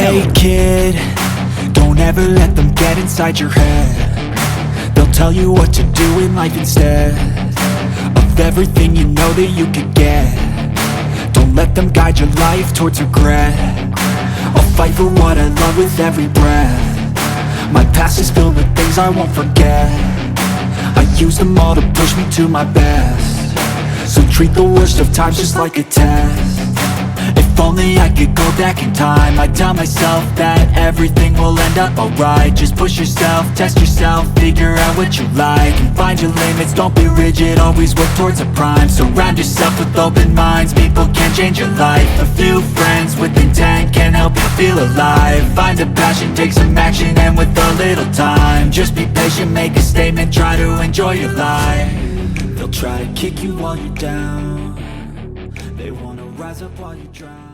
Hey kid, don't ever let them get inside your head. They'll tell you what to do in life instead of everything you know that you could get. Don't let them guide your life towards regret. I'll fight for what I love with every breath. My past is filled with things I won't forget. I use them all to push me to my best. So treat the worst of times just like a test. If only I could go back in time, I'd tell myself that everything will end up alright. Just push yourself, test yourself, figure out what you like, and find your limits, don't be rigid, always work towards a prime. Surround yourself with open minds, people can change your life. A few friends with intent can help you feel alive. Find a passion, take some action, and with a little time, just be patient, make a statement, try to enjoy your life. They'll try to kick you while you're down, they wanna rise up while you drown.